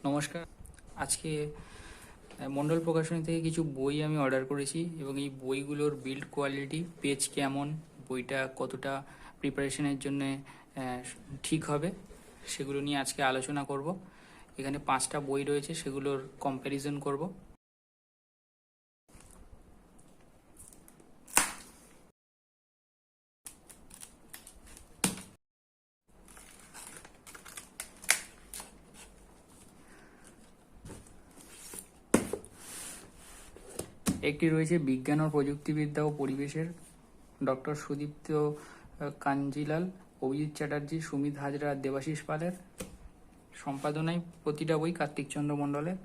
নমস্কার। আজকে মণ্ডল প্রকাশনী থেকে কিছু বই আমি অর্ডার করেছি এবং এই বইগুলোর বিল্ড কোয়ালিটি, পেজ কেমন, বইটা কতটা প্রিপারেশনের জন্য ঠিক হবে, সেগুলো নিয়ে আজকে আলোচনা করব। এখানে 5টা বই রয়েছে, সেগুলোর কম্প্যারিজন করব। একটি রয়েছে বিজ্ঞান ও প্রযুক্তিবিদ্যা ও পরিবেশের, ডক্টর সুদীপ্ত কাঞ্জিলাল, অভিজিৎ চ্যাটার্জি, সুমিত হাজরা, দেবাশিস পালের সম্পাদনায় প্রতিটা বই কার্তিকচন্দ্র মণ্ডলের।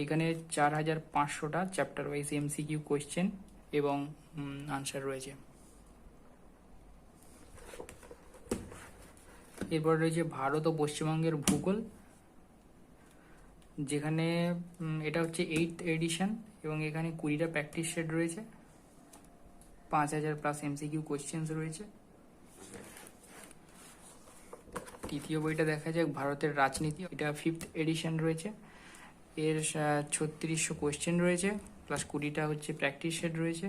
এখানে 4500টা চ্যাপ্টার ওয়াইজ এমসিকিউ কোয়েশ্চেন এবং আনসার রয়েছে। এরপর রয়েছে ভারত ও পশ্চিমবঙ্গের ভূগোল, যেখানে এটা হচ্ছে 8th এডিশন এবং এখানে 20টা প্র্যাকটিস সেট রয়েছে, 5000+ এমসিকিউ কোয়েশ্চেন্স রয়েছে। তৃতীয় বইটা দেখা যাক ভারতের রাজনীতি, এটা 5th এডিশন রয়েছে, এর 3600 কোয়েশ্চেন রয়েছে প্লাস 20টা হচ্ছে প্র্যাকটিস সেট রয়েছে।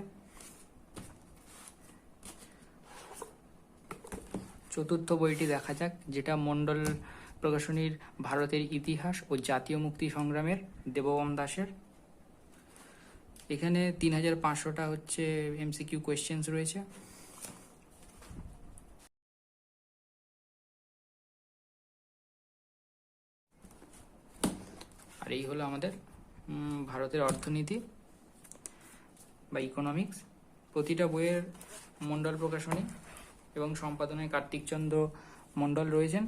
চতুর্থ বইটি দেখা যাক, যেটা মণ্ডল প্রকাশনীর ভারতের ইতিহাস ও জাতীয় মুক্তি সংগ্রামের, দেববম দাসের। এখানে 3500টা হচ্ছে এমসিকিউ কোয়েশ্চেন্স রয়েছে। আর এই হলো আমাদের ভারতের অর্থনীতি বা ইকোনমিক্স। প্রতিটা বইয়ের মণ্ডল প্রকাশনী এবং সম্পাদনায় কার্তিকচন্দ্র মণ্ডল রয়েছেন।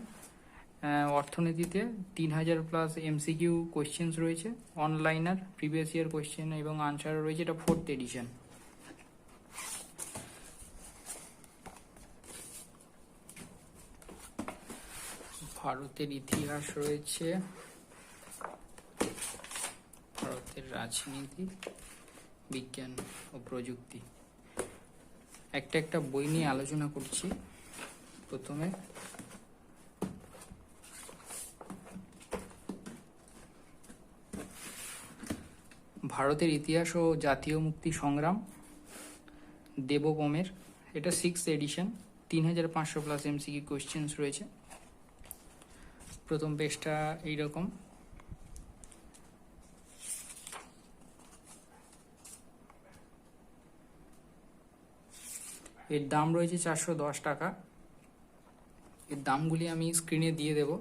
অর্থনীতিতে 3000+ এমসিকিউ কোয়েশ্চেন্স রয়েছে, অনলাইনার, প্রিভিয়াস ইয়ার কোয়েশ্চেন এবং আনসার রয়েছে, এটা 4th এডিশন। ভারতের ইতিহাস রয়েছে, ভারতের রাজনীতি, বিজ্ঞান ও প্রযুক্তি। একটা বই নিয়ে আলোচনা করছি। প্রথমে ভারতের ইতিহাস ও জাতীয় মুক্তি সংগ্রাম, দেববমের, এটা 6th এডিশন, 3500+ এমসিকিউ কোয়েশ্চেন্স রয়েছে। প্রথম পেজটা এইরকম। এর দাম রয়েছে 410 টাকা। এর দামগুলি আমি স্ক্রিনে দিয়ে দেব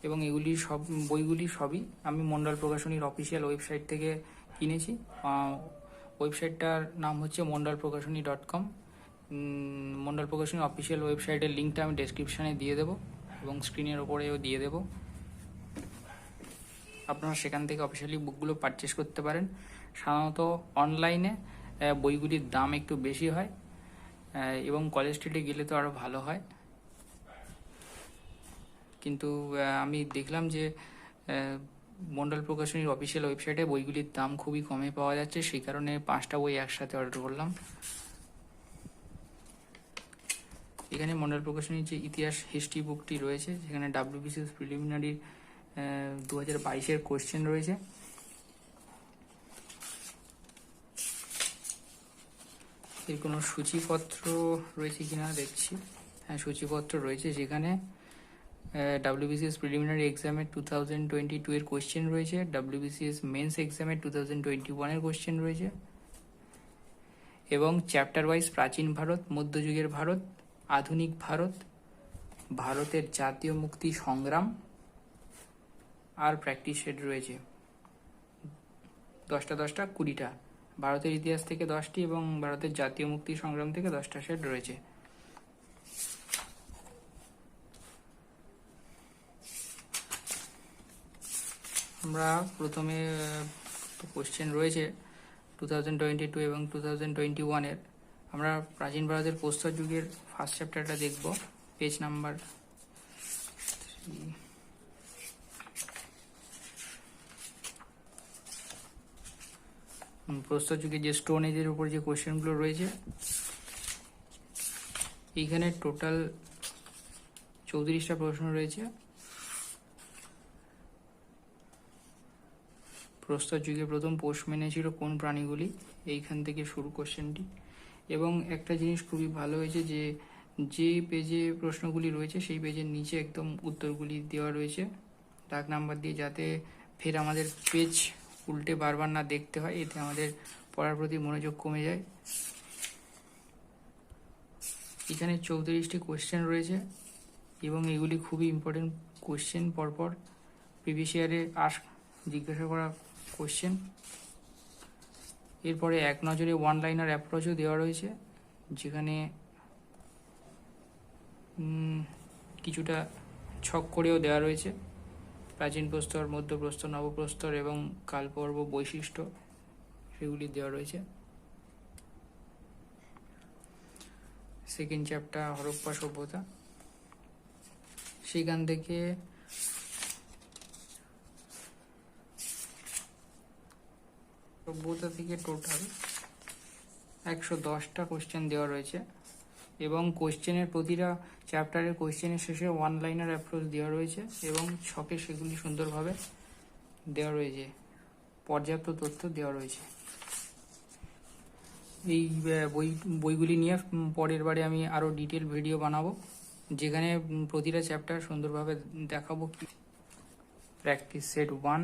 এবং বইগুলি সবই আমি মণ্ডল প্রকাশনীর অফিসিয়াল ওয়েবসাইট থেকে কিনেছি। ওয়েবসাইটটার নাম হচ্ছে mondalprokashoni.com। মণ্ডল প্রকাশনীর অফিসিয়াল ওয়েবসাইটের লিঙ্কটা আমি ডেসক্রিপশানে দিয়ে দেবো এবং স্ক্রিনের ওপরেও দিয়ে দেবো। আপনারা সেখান থেকে অফিসিয়ালি বুকগুলো পারচেস করতে পারেন। সাধারণত অনলাইনে বইগুলির দাম একটু বেশি হয় এবং কলেজ স্ট্রিটে গেলে তো আরও ভালো হয়, কিন্তু আমি দেখলাম যে মণ্ডল প্রকাশনীর অফিসিয়াল ওয়েবসাইটে বইগুলির দাম খুবই কমে পাওয়া যাচ্ছে, সেই কারণে 5টা বই একসাথে অর্ডার করলাম। এখানে মণ্ডল প্রকাশনীর যে ইতিহাস হিস্ট্রি বুকটি রয়েছে, যেখানে WBCS প্রিলিমিনারি 2022-এর কোয়েশ্চেন রয়েছে। এর কোনো সূচিপত্র রয়েছে কিনা দেখছি। হ্যাঁ, সূচিপত্র রয়েছে, যেখানে WBCS প্রিলিমিনারি এক্সামের 2022-এর কোয়েশ্চেন রয়েছে, WBCS মেন্স এক্সামের 2021-এর কোয়েশ্চেন রয়েছে এবং চ্যাপ্টার ওয়াইজ প্রাচীন ভারত, মধ্যযুগের ভারত, আধুনিক ভারত, ভারতের জাতীয় মুক্তি সংগ্রাম আর প্র্যাকটিস সেট রয়েছে 10টা 20টা। ভারতের ইতিহাস থেকে 10টি এবং ভারতের জাতীয় মুক্তি সংগ্রাম থেকে 10টা সেট রয়েছে। আমরা প্রথমে কোশ্চেন রয়েছে 2022 এবং 2021-এর। আমরা প্রাচীন ভারতের প্রস্তর যুগের ফার্স্ট চ্যাপ্টারটা দেখব, পেজ নাম্বার 3। প্রস্তর যুগে যে স্টোন এজের উপর যে কোশ্চেনগুলো রয়েছে, এইখানে টোটাল 34টা প্রশ্ন রয়েছে প্রস্তর যুগে প্রথম পোষ মেনেছিল কোন প্রাণীগুলি, এইখান থেকে শুরু কোশ্চেনটি। এবং একটা জিনিস খুবই ভালো হয়েছে যে পেজে প্রশ্নগুলি রয়েছে সেই পেজের নিচে একদম উত্তরগুলি দেওয়া রয়েছে দাগ নাম্বার দিয়ে, যাতে ফের আমাদের পেজ উল্টে বারবার না দেখতে হয়, এতে আমাদের পড়ার প্রতি মনোযোগ কমে যায়। এখানে 34টি কোশ্চেন রয়েছে এবং এগুলি খুবই ইম্পর্টেন্ট কোশ্চেন, পরপর প্রিভিয়াস ইয়ারে জিজ্ঞাসা করা কোশ্চেন। এরপরে এক নজরে ওয়ান লাইনার অ্যাপ্রোচও দেওয়া রয়েছে, যেখানে কিছুটা ছক করেও দেওয়া রয়েছে প্রাচীন প্রস্তর, মধ্যপ্রস্তর, নবপ্রস্তর এবং কালপর্ব বৈশিষ্ট্য, সেগুলি দেওয়া রয়েছে। সেকেন্ড চ্যাপ্টার হরপ্পা সভ্যতা, সেখান থেকে সভ্যতা থেকে টোটাল 110টা কোশ্চেন দেওয়া রয়েছে এবং কোশ্চেনের প্রতিটা চ্যাপ্টারের কোশ্চেনের শেষে ওয়ান লাইনার অ্যাপ্রোচ দেওয়া রয়েছে এবং ছকে সেগুলি সুন্দরভাবে দেওয়া রয়েছে, পর্যাপ্ত তথ্য দেওয়া রয়েছে। এই বইগুলি নিয়ে পরের বারে আমি আরও ডিটেল ভিডিও বানাবো, যেখানে প্রতিটা চ্যাপ্টার সুন্দরভাবে দেখাবো। Practice set 1।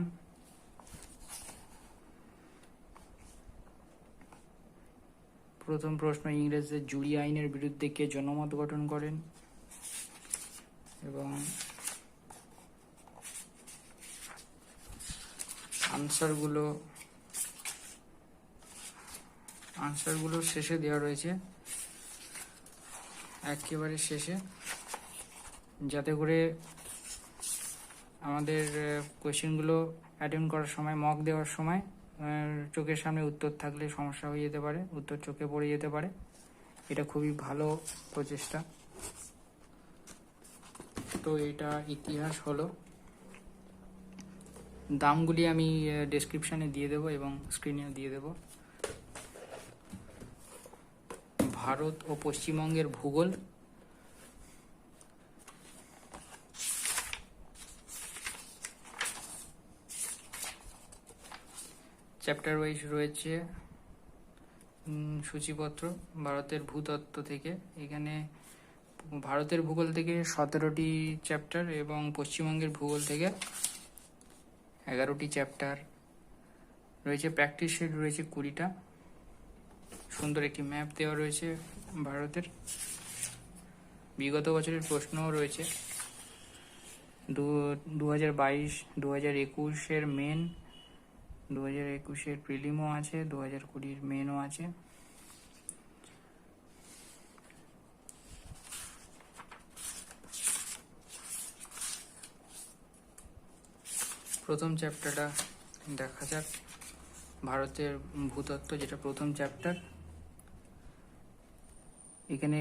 প্রথম প্রশ্ন, ইংরেজদের জুরি আইনের বিরুদ্ধে কে জনমত গঠন করেন? এবং আনসারগুলো শেষে দেওয়া রয়েছে, একেবারে শেষে, যাতে করে আমাদের কোয়েশ্চেনগুলো অ্যাটেন্ড করার সময়, মক দেওয়ার সময় চোখের সামনে উত্তর থাকলে সমস্যা হয়ে যেতে পারে, উত্তর চোখে পড়ে যেতে পারে। এটা খুবই ভালো প্রচেষ্টা। তো এটা ইতিহাস হলো। দামগুলি আমি ডেসক্রিপশানে দিয়ে দেবো এবং স্ক্রিনে দিয়ে দেবো। ভারত ও পশ্চিমবঙ্গের ভূগোল, চ্যাপ্টার ওয়াইজ রয়েছে সূচিপত্র ভারতের ভূতত্ত্ব থেকে। এখানে ভারতের ভূগোল থেকে 17টি চ্যাপ্টার এবং পশ্চিমবঙ্গের ভূগোল থেকে 11টি চ্যাপ্টার রয়েছে। প্র্যাকটিস শিট রয়েছে 20টা। সুন্দর একটি ম্যাপ দেওয়া রয়েছে ভারতের। বিগত বছরের প্রশ্নও রয়েছে, 2022, 2021-এর মেন, 2021-এর প্রিলিমও আছে, 2020-এর মেনও আছে। প্রথম চ্যাপ্টারটা দেখা যাক, ভারতের ভূতত্ত্ব, যেটা প্রথম চ্যাপ্টার। এখানে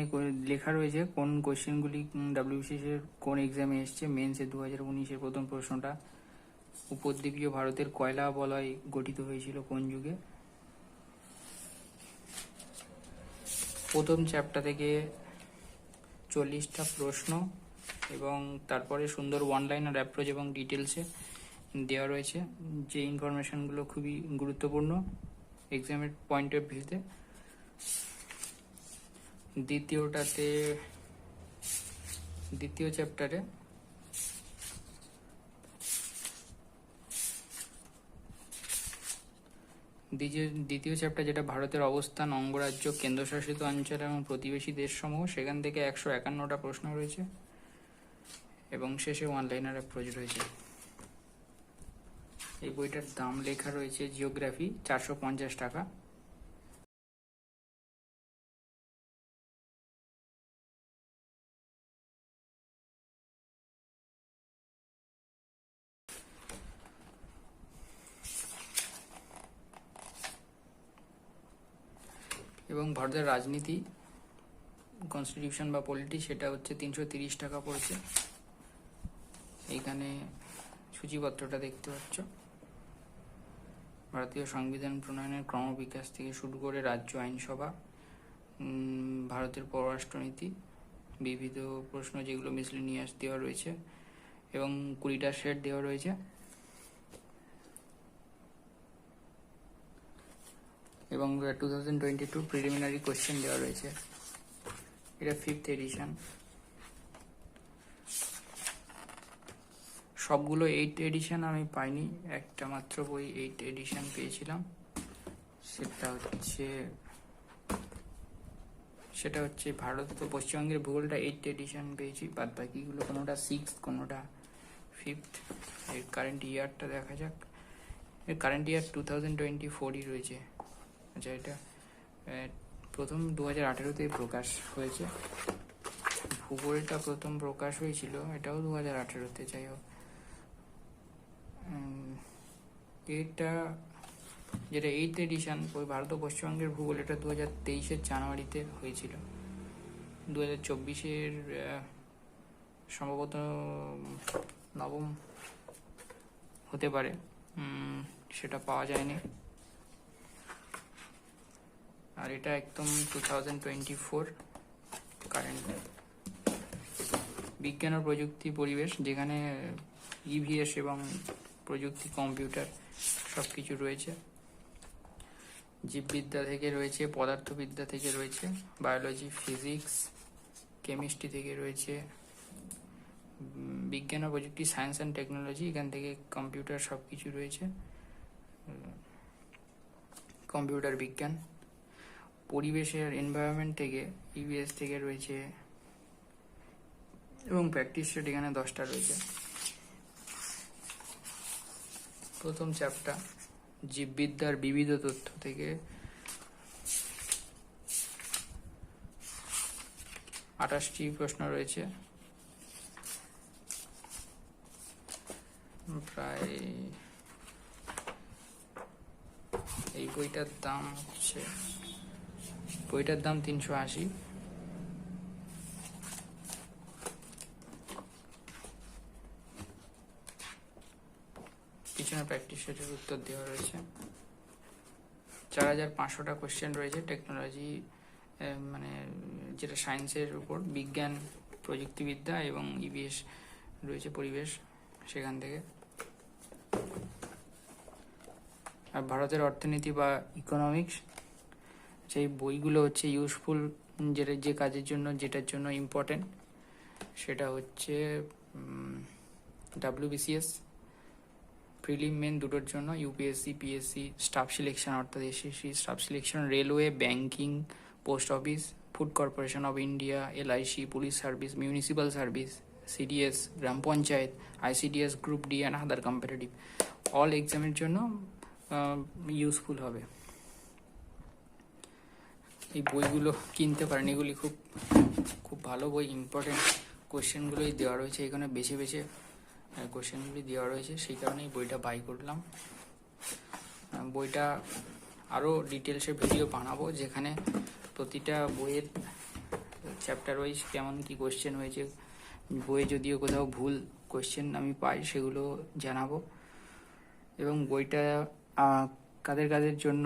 লেখা রয়েছে কোন কোশ্চেনগুলি ডাব্লিউবিসিএস এর কোন এক্সামে এসছে। মেন্সে 2019-এর প্রথম প্রশ্নটা, উপদ্বীপীয় ভারতের কয়লা বলয় গঠিত হয়েছিল কোন যুগে। প্রথম চ্যাপ্টার থেকে 40টা প্রশ্ন এবং তারপরে সুন্দর ওয়ান লাইনার অ্যাপ্রোচ এবং ডিটেলসে দেওয়া রয়েছে, যে ইনফরমেশনগুলো খুবই গুরুত্বপূর্ণ এক্সামের পয়েন্ট অফ ভিউতে। দ্বিতীয় চ্যাপ্টারে দ্বিতীয় চ্যাপ্টার, যেটা ভারতের অবস্থান, অঙ্গরাজ্য, কেন্দ্রশাসিত অঞ্চল এবং প্রতিবেশী দেশসমূহ, সেখান থেকে 151টা প্রশ্ন রয়েছে এবং শেষে ওয়ান লাইনার অ্যাপ্রোচ রয়েছে। এই বইটার দাম লেখা রয়েছে জিওগ্রাফি 450 টাকা। এবং ভারতের রাজনীতি, কনস্টিটিউশন বা পলিটি, সেটা হচ্ছে 330 টাকা পড়েছে। এইখানে সূচিপত্রটা দেখতে পাচ্ছ। ভারতীয় সংবিধান প্রণয়নের ক্রমবিকাশ থেকে শুরু করে রাজ্য আইনসভা, ভারতের পররাষ্ট্রনীতি, বিবিধ প্রশ্ন যেগুলো মিসলেনিয়াস দেওয়া রয়েছে এবং 20টা সেট দেওয়া রয়েছে। এবং 2022 প্রিলিমিনারি কোয়েশ্চেন দেওয়া রয়েছে। এটা 5th এডিশন। সবগুলো 8th এডিশন আমি পাইনি, একটা মাত্র বই 8th এডিশন পেয়েছিলাম, সেটা হচ্ছে ভারত ও পশ্চিমবঙ্গের ভূগোলটা 8th এডিশন পেয়েছি, বাদ বাকিগুলো কোনোটা 6th কোনোটা 5th। এর কারেন্ট ইয়ারটা দেখা যাক। এর কারেন্ট ইয়ার 2024ই রয়েছে। আচ্ছা, এটা প্রথম 2018-তে প্রকাশ হয়েছে। ভূগোলটা প্রথম প্রকাশ হয়েছিল, এটাও 2018-তে। যাই হোক, এটা যেটা 8th এডিশন ওই ভারত ও পশ্চিমবঙ্গের ভূগোল, এটা 2023-এর জানুয়ারিতে হয়েছিল। 2024-এর সম্ভবত নবম হতে পারে, সেটা পাওয়া যায়নি। আর এটা একদম 2024 কারেন্ট। বিজ্ঞান ও প্রযুক্তি পরিবেশ, যেখানে ইভিএস এবং প্রযুক্তি, কম্পিউটার সব কিছু রয়েছে। জীববিদ্যা থেকে রয়েছে, পদার্থবিদ্যা থেকে রয়েছে, বায়োলজি, ফিজিক্স, কেমিস্ট্রি থেকে রয়েছে, বিজ্ঞান ও প্রযুক্তি, সায়েন্স অ্যান্ড টেকনোলজি, এখান থেকে কম্পিউটার সব কিছু রয়েছে, কম্পিউটার বিজ্ঞান। পরিবেশের এনভায়রনমেন্ট থেকে ইভিএস থেকে রয়েছে, এবং প্র্যাকটিস সেট এখানে 10টা রয়েছে। প্রথম চ্যাপ্টার জীববিদ্যার বিবিধ তথ্য থেকে 28টি প্রশ্ন রয়েছে। প্রায় এই বইটার দাম 380। পিছনে প্র্যাকটিস সেটের উত্তর দেওয়া রয়েছে। 4500টা কোয়েশ্চেন রয়েছে টেকনোলজি, মানে যেটা সায়েন্সের উপর, বিজ্ঞান, প্রযুক্তিবিদ্যা এবং ইভিএস রয়েছে পরিবেশ, সেখান থেকে। আর ভারতের অর্থনীতি বা ইকোনমিক্স, সেই বইগুলো হচ্ছে ইউজফুল, যে কাজের জন্য, যেটার জন্য ইম্পর্টেন্ট, সেটা হচ্ছে WBCS প্রিলিম মেন দুটোর জন্য, ইউপিএসসি, পিএসসি, স্টাফ সিলেকশন অর্থাৎ SSC staff selection, railway, banking, post office, food corporation of India, LIC, police service, municipal service, CDS, gram panchayat, ICDS, group D and other competitive, all এক্সামের জন্য useful হবে। এই বইগুলো কিনতে পারেন, এগুলি খুব খুব ভালো বই, ইম্পর্টেন্ট কোয়েশ্চেনগুলোই দেওয়া রয়েছে এখানে, বেছে বেছে কোয়েশ্চেনগুলি দেওয়া রয়েছে, সেই কারণেই বইটা বাই করলাম। বইটা আরও ডিটেলসে ভিডিও বানাবো, যেখানে প্রতিটা বইয়ের চ্যাপ্টার ওয়াইজ কেমন কি কোয়েশ্চেন হয়েছে, বইয়ে যদিও কোথাও ভুল কোয়েশ্চেন আমি পাই সেগুলো জানাবো, এবং বইটা কাদের কাদের জন্য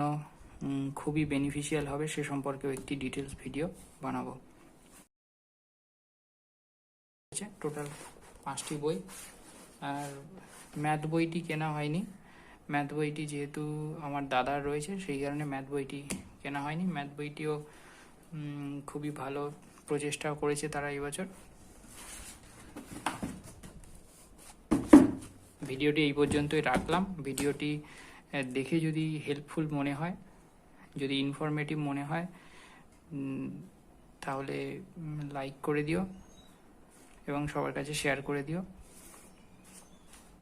খুবই বেনিফিশিয়াল হবে সে সম্পর্কেও একটি ডিটেলস ভিডিও বানাবো। টোটাল 5টি বই। আর ম্যাথ বইটি কেনা হয়নি, ম্যাথ বইটি যেহেতু আমার দাদার রয়েছে সেই কারণে ম্যাথ বইটি কেনা হয়নি। ম্যাথ বইটিও খুবই ভালো প্রচেষ্টা করেছে তারা এই বছর। ভিডিওটি এই পর্যন্তই রাখলাম। ভিডিওটি দেখে যদি হেল্পফুল মনে হয়, যদি ইনফরমেটিভ মনে হয়, তাহলে লাইক করে দিও এবং সবার কাছে শেয়ার করে দিও।